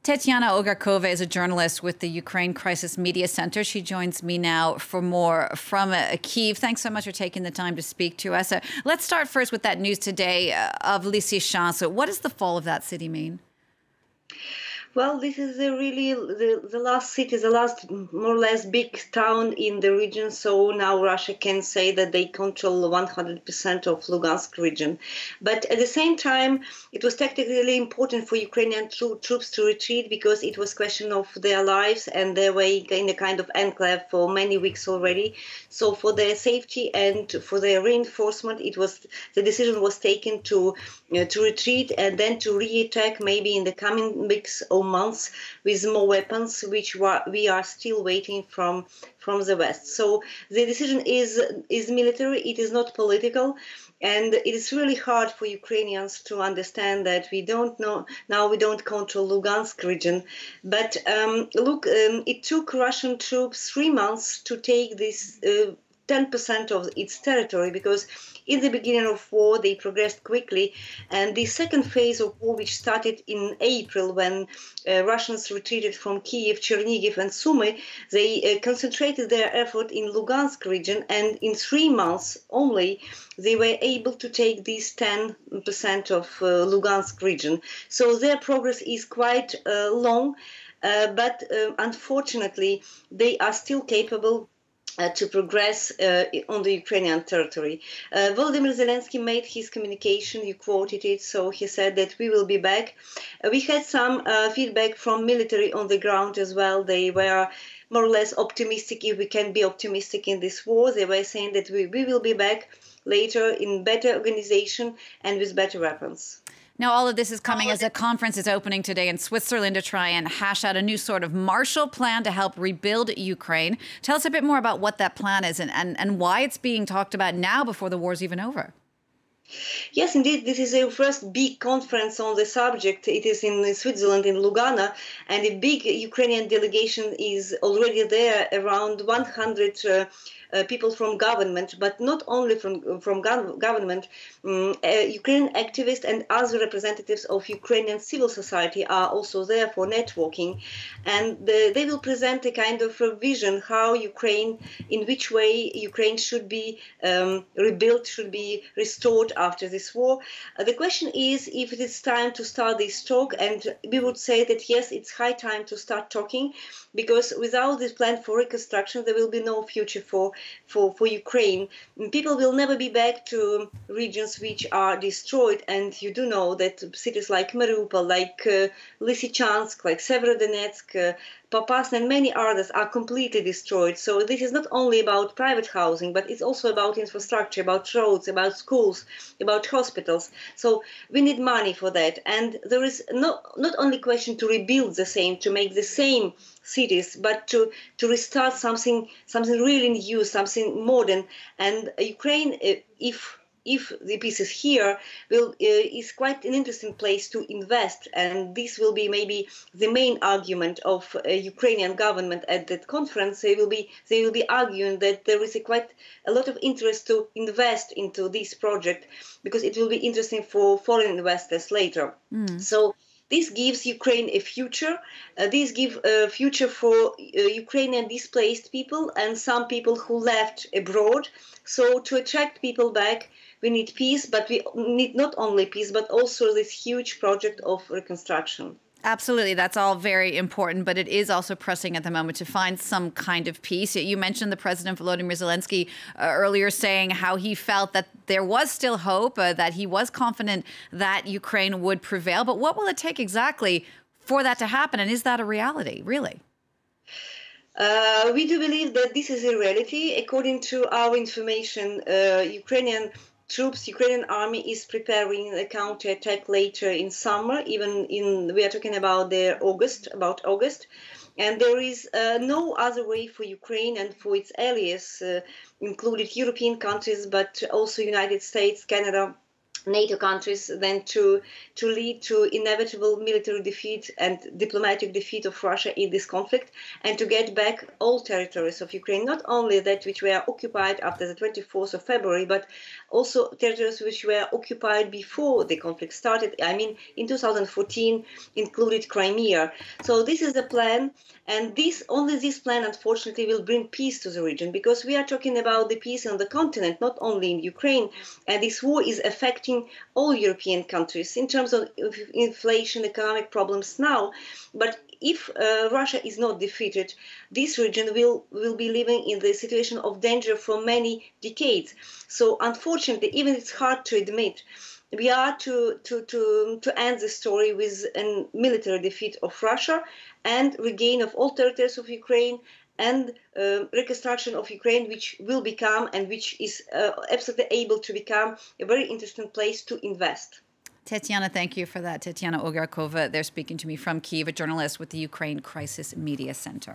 Tetyana OgArkova is a journalist with the Ukraine Crisis Media Center. She joins me now for more from Kyiv. Thanks so much for taking the time to speak to us. Let's start first with that news today of Lysychansk. What does the fall of that city mean? Well, this is really the last city, the last more or less big town in the region. So now Russia can say that they control 100% of Lugansk region. But at the same time, it was tactically important for Ukrainian troops to retreat because it was question of their lives and they were in a kind of enclave for many weeks already. So for their safety and for their reinforcement, the decision was taken to retreat and then to re-attack maybe in the coming weeks or months with more weapons, which we are still waiting from the West. So the decision is military, it is not political, and it is really hard for Ukrainians to understand that we don't control Lugansk region. But it took Russian troops 3 months to take this 10% of its territory, because in the beginning of war they progressed quickly, and the second phase of war, which started in April when Russians retreated from Kyiv, Chernihiv and Sumy, they concentrated their effort in Lugansk region, and in 3 months only they were able to take this 10% of Lugansk region. So their progress is quite long, but unfortunately they are still capable to progress on the Ukrainian territory. Volodymyr Zelensky made his communication, you quoted it, so he said that we will be back. We had some feedback from military on the ground as well. They were more or less optimistic, if we can be optimistic in this war. They were saying that we will be back later in better organization and with better weapons. Now, all of this is coming as a conference is opening today in Switzerland to try and hash out a new sort of Marshall Plan to help rebuild Ukraine. Tell us a bit more about what that plan is and why it's being talked about now before the war's even over. Yes, indeed, this is the first big conference on the subject. It is in Switzerland, in Lugano, and a big Ukrainian delegation is already there, around 100 people from government, but not only from government. Ukrainian activists and other representatives of Ukrainian civil society are also there for networking, and they will present a kind of a vision how in which way Ukraine should be rebuilt, should be restored after this war. The question is if it is time to start this talk, and we would say that yes, it's high time to start talking, because without this plan for reconstruction, there will be no future for Ukraine. People will never be back to regions which are destroyed, and you do know that cities like Mariupol, like Lysychansk, like Severodonetsk, Popasna and many others are completely destroyed. So this is not only about private housing, but it's also about infrastructure, about roads, about schools, about hospitals. So we need money for that. And there is not only question to rebuild the same, to make the same cities, but to restart something really new, something modern. And Ukraine, if the peace is here, is quite an interesting place to invest, and this will be maybe the main argument of a Ukrainian government at that conference. They will be arguing that there is quite a lot of interest to invest into this project because it will be interesting for foreign investors later. So this gives Ukraine a future. This gives a future for Ukrainian displaced people and some people who left abroad. So to attract people back, we need peace, but we need not only peace, but also this huge project of reconstruction. Absolutely. That's all very important, but it is also pressing at the moment to find some kind of peace. You mentioned the President Volodymyr Zelensky earlier saying how he felt that there was still hope, that he was confident that Ukraine would prevail. But what will it take exactly for that to happen? And is that a reality, really? We do believe that this is a reality. According to our information, Ukrainian army is preparing a counterattack later in summer. We are talking about August, and there is no other way for Ukraine and for its allies, including European countries, but also United States, Canada, NATO countries than to lead to inevitable military defeat and diplomatic defeat of Russia in this conflict, and to get back all territories of Ukraine, not only that which were occupied after the 24th of February, but also territories which were occupied before the conflict started. I mean, in 2014 included Crimea. So this is the plan, and only this plan, unfortunately, will bring peace to the region, because we are talking about the peace on the continent, not only in Ukraine, and this war is affecting all European countries in terms of inflation, economic problems now. But if Russia is not defeated, this region will be living in the situation of danger for many decades. So unfortunately, even it's hard to admit, we are to end the story with a military defeat of Russia and regain of all territories of Ukraine, and reconstruction of Ukraine, which will become, and which is absolutely able to become, a very interesting place to invest. Tetyana, thank you for that. Tetyana OgArkova, they're speaking to me from Kyiv, a journalist with the Ukraine Crisis Media Center.